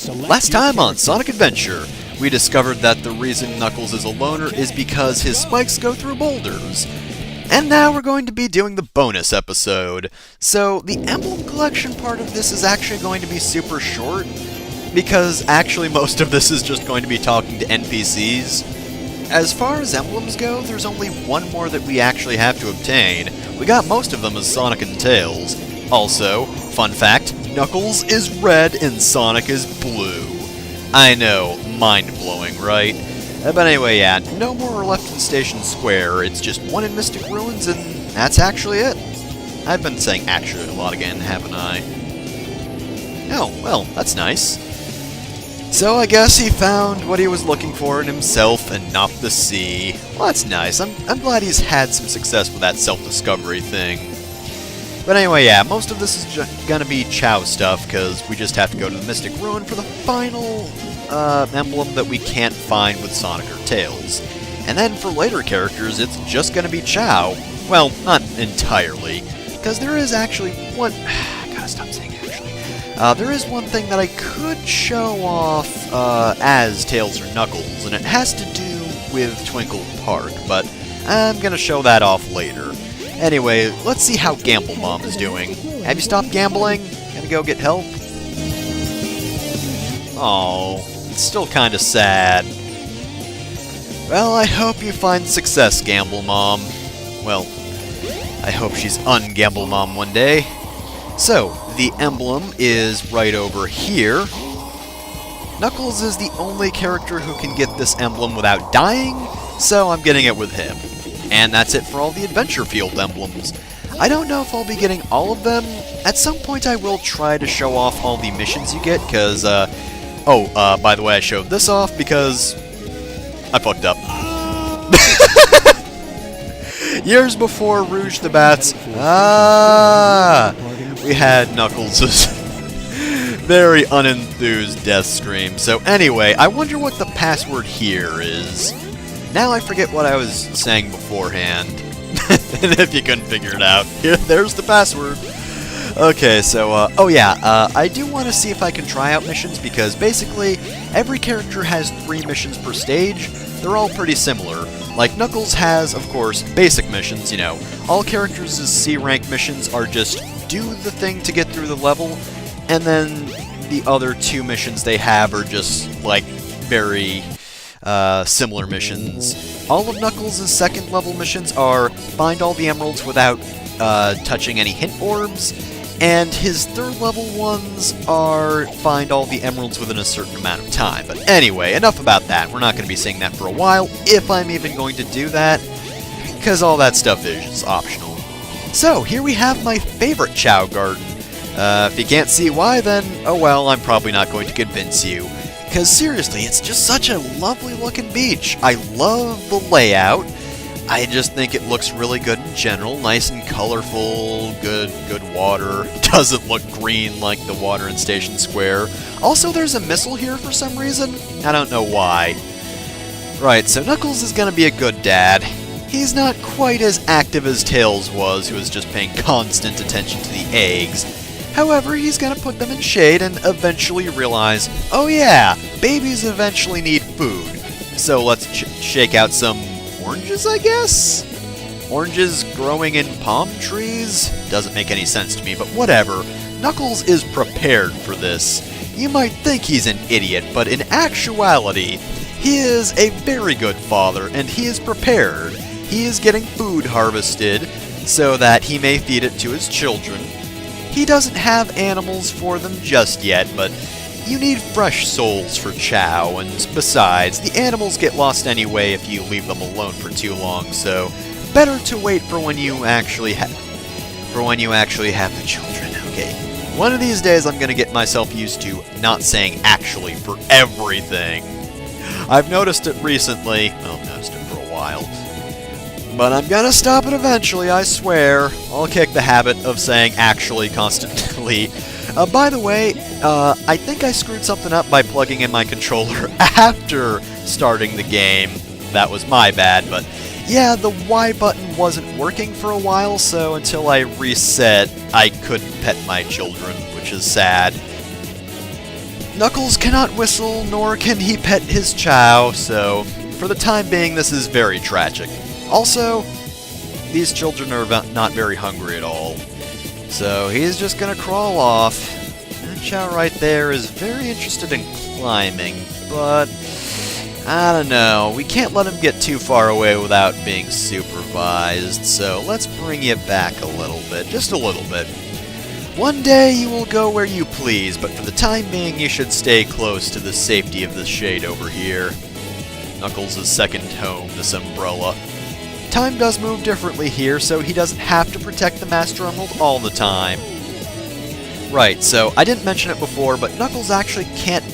Last time on Sonic Adventure, we discovered that the reason Knuckles is a loner is because his spikes go through boulders. And now we're going to be doing the bonus episode. So the emblem collection part of this is actually going to be super short, because actually most of this is just going to be talking to NPCs. As far as emblems go, there's only one more that we actually have to obtain. We got most of them as Sonic and Tails. Also, fun fact, Knuckles is red and Sonic is blue. I know, mind-blowing, right? But anyway, yeah, no more are left in Station Square. It's just one in Mystic Ruins, and that's actually it. I've been saying actually a lot again, haven't I? Oh, well, that's nice. So I guess he found what he was looking for in himself and not the sea. Well, that's nice. I'm glad he's had some success with that self-discovery thing. But anyway, yeah, most of this is gonna be Chao stuff, because we just have to go to the Mystic Ruin for the final emblem that we can't find with Sonic or Tails. And then for later characters, it's just gonna be Chao. Well, not entirely, because there is actually one... I gotta stop saying actually. There is one thing that I could show off as Tails or Knuckles, and it has to do with Twinkle Park, but I'm gonna show that off later. Anyway, let's see how Gamble Mom is doing. Have you stopped gambling? Gonna go get help? Oh, it's still kinda sad. Well, I hope you find success, Gamble Mom. Well, I hope she's un-Gamble Mom one day. So, the emblem is right over here. Knuckles is the only character who can get this emblem without dying, so I'm getting it with him. And that's it for all the Adventure Field emblems. I don't know if I'll be getting all of them. At some point I will try to show off all the missions you get, because, by the way, I showed this off because I fucked up. Years before Rouge the Bats, we had Knuckles' very unenthused death scream. So anyway, I wonder what the password here is. Now I forget what I was saying beforehand. And if you couldn't figure it out, there's the password. Okay, so, I do want to see if I can try out missions, because basically, every character has 3 missions per stage. They're all pretty similar. Like, Knuckles has, of course, basic missions, you know. All characters' C-rank missions are just do the thing to get through the level, and then the other 2 missions they have are just, like, very... similar missions. All of Knuckles' second level missions are find all the emeralds without touching any hint orbs, and his third level ones are find all the emeralds within a certain amount of time. But anyway, enough about that. We're not going to be saying that for a while, if I'm even going to do that, because all that stuff is optional. So, here we have my favorite Chao Garden. If you can't see why, then, oh well, I'm probably not going to convince you. Because seriously, it's just such a lovely looking beach. I love the layout. I just think it looks really good in general. Nice and colorful, good water. Doesn't look green like the water in Station Square. Also, there's a missile here for some reason. I don't know why. Right, so Knuckles is gonna be a good dad. He's not quite as active as Tails was, who was just paying constant attention to the eggs. However, he's gonna put them in shade and eventually realize, oh yeah, babies eventually need food. So let's shake out some oranges, I guess? Oranges growing in palm trees? Doesn't make any sense to me, but whatever. Knuckles is prepared for this. You might think he's an idiot, but in actuality, he is a very good father, and he is prepared. He is getting food harvested so that he may feed it to his children. He doesn't have animals for them just yet, but you need fresh souls for Chao, and besides, the animals get lost anyway if you leave them alone for too long, so better to wait for when you actually have the children. Okay. One of these days I'm gonna get myself used to not saying actually for everything. I've noticed it recently. Well, I've noticed it for a while. But I'm gonna stop it eventually, I swear. I'll kick the habit of saying actually constantly. By the way, I think I screwed something up by plugging in my controller after starting the game. That was my bad, but yeah, the Y button wasn't working for a while, so until I reset, I couldn't pet my children, which is sad. Knuckles cannot whistle, nor can he pet his Chow, so for the time being this is very tragic. Also, these children are not very hungry at all, so he's just gonna crawl off. That Chow right there is very interested in climbing, but I don't know, we can't let him get too far away without being supervised, so let's bring you back a little bit, just a little bit. One day you will go where you please, but for the time being you should stay close to the safety of the shade over here. Knuckles' second home, this umbrella. Time does move differently here, so he doesn't have to protect the Master Emerald all the time. Right, so I didn't mention it before, but Knuckles actually can't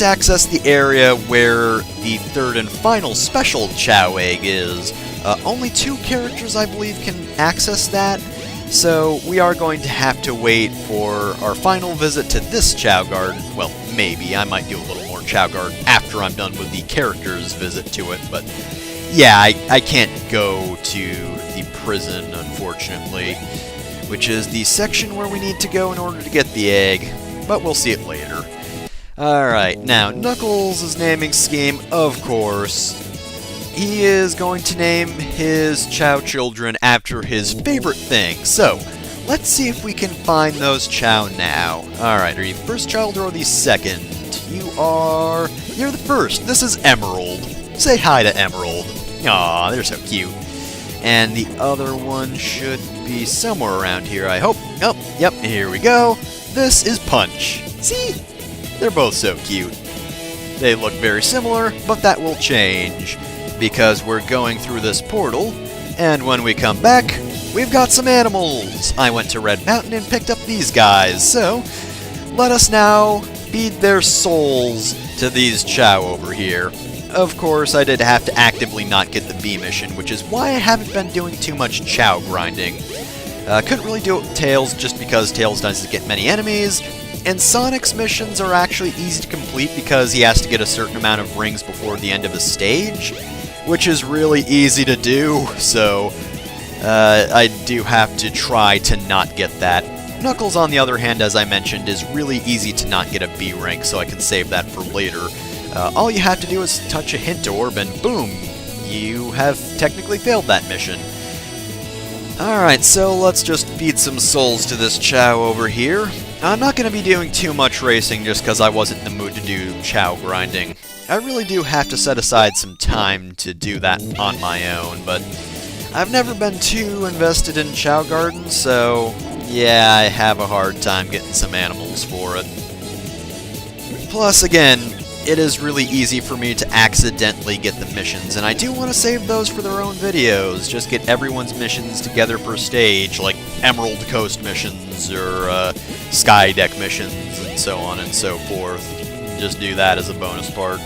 access the area where the third and final special Chow Egg is. Only 2 characters, I believe, can access that. So we are going to have to wait for our final visit to this Chow Garden. Well, maybe. I might do a little more Chow Garden after I'm done with the character's visit to it. But yeah, I can't go to the prison, unfortunately, which is the section where we need to go in order to get the egg. But we'll see it later. Alright, now Knuckles' naming scheme, of course. He is going to name his Chow children after his favorite thing. So, let's see if we can find those Chow now. Alright, are you the first child or the second? You're the first. This is Emerald. Say hi to Emerald. Aw, they're so cute. And the other one should be somewhere around here, I hope. Oh, yep, here we go. This is Punch. See? They're both so cute. They look very similar, but that will change, because we're going through this portal, and when we come back, we've got some animals! I went to Red Mountain and picked up these guys, so let us now feed their souls to these Chow over here. Of course, I did have to actively not get the B mission, which is why I haven't been doing too much Chow grinding. Couldn't really do it with Tails, just because Tails doesn't get many enemies, and Sonic's missions are actually easy to complete because he has to get a certain amount of rings before the end of a stage, which is really easy to do, so I do have to try to not get that. Knuckles, on the other hand, as I mentioned, is really easy to not get a B rank, so I can save that for later. All you have to do is touch a hint orb, and boom, you have technically failed that mission. Alright, so let's just feed some souls to this Chow over here. I'm not going to be doing too much racing just because I wasn't in the mood to do Chow grinding. I really do have to set aside some time to do that on my own, but I've never been too invested in Chow Garden, so yeah, I have a hard time getting some animals for it. Plus, again, it is really easy for me to accidentally get the missions, and I do want to save those for their own videos, just get everyone's missions together per stage, like Emerald Coast missions, or Sky Deck missions, and so on and so forth. Just do that as a bonus part.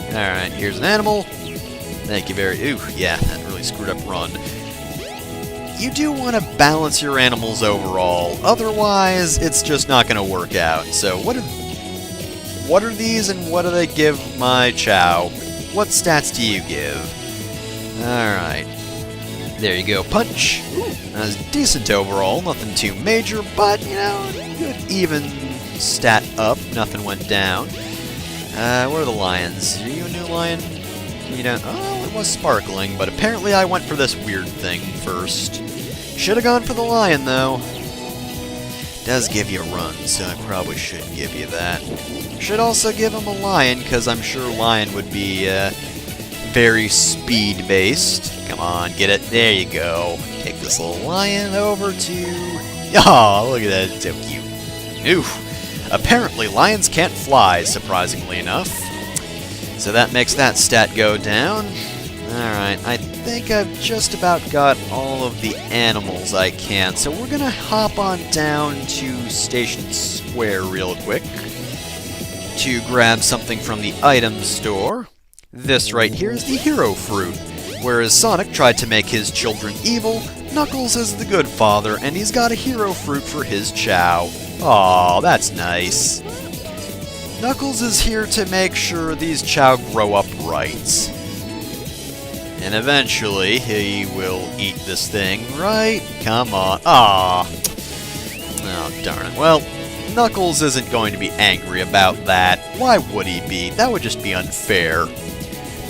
Alright, here's an animal. Thank you very... Ooh, yeah, that really screwed up run. You do want to balance your animals overall, otherwise it's just not going to work out. So what are these and what do they give my Chow? What stats do you give? Alright. There you go, Punch. That's decent overall, nothing too major, but, you know, good even stat up, nothing went down. Where are the lions? Are you a new lion? You don't... Oh, it was sparkling, but apparently I went for this weird thing first. Should've gone for the lion, though. Does give you a run, so I probably should give you that. Should also give him a lion, because I'm sure lion would be, very speed-based. Come on, get it. There you go. Take this little lion over to... Oh, look at that. It's so cute. Oof. Apparently, lions can't fly, surprisingly enough. So that makes that stat go down. Alright, I think I've just about got all of the animals I can, so we're gonna hop on down to Station Square real quick to grab something from the item store. This right here is the Hero Fruit. Whereas Sonic tried to make his children evil, Knuckles is the good father, and he's got a Hero Fruit for his Chow. Aw, that's nice. Knuckles is here to make sure these Chow grow up right. And eventually, he will eat this thing, right? Come on. Aw. Oh, darn it. Well, Knuckles isn't going to be angry about that. Why would he be? That would just be unfair.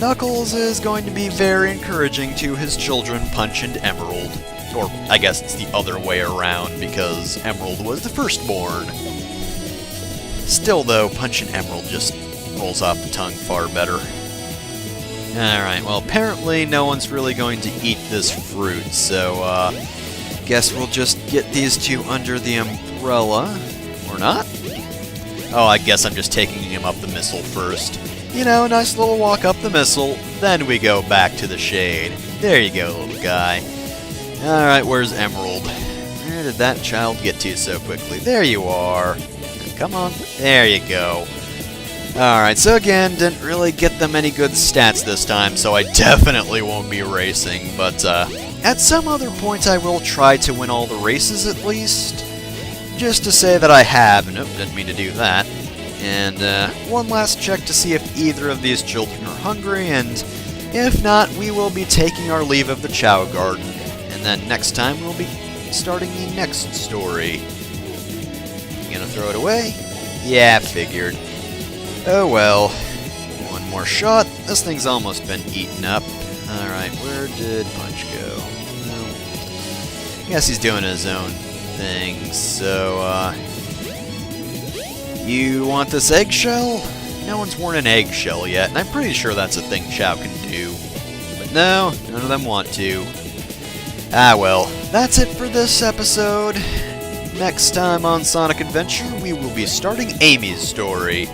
Knuckles is going to be very encouraging to his children, Punch and Emerald. Or, I guess it's the other way around, because Emerald was the firstborn. Still, though, Punch and Emerald just rolls off the tongue far better. Alright, well, apparently no one's really going to eat this fruit, so, guess we'll just get these two under the umbrella. Or not? Oh, I guess I'm just taking him up the missile first. You know, nice little walk up the missile, then we go back to the shade. There you go, little guy. Alright, where's Emerald? Where did that child get to so quickly? There you are. Come on. There you go. Alright, so again, didn't really get them any good stats this time, so I definitely won't be racing, but at some other point I will try to win all the races at least. Just to say that I have. Nope, didn't mean to do that. And one last check to see if either of these children are hungry, and if not, we will be taking our leave of the Chao Garden. And then next time we'll be starting the next story. You gonna throw it away? Yeah, figured. Oh well. One more shot. This thing's almost been eaten up. Alright, where did Punch go? Well, I guess he's doing his own thing, so, you want this eggshell? No one's worn an eggshell yet, and I'm pretty sure that's a thing Chao can do. But no, none of them want to. Ah well, that's it for this episode. Next time on Sonic Adventure, we will be starting Amy's story.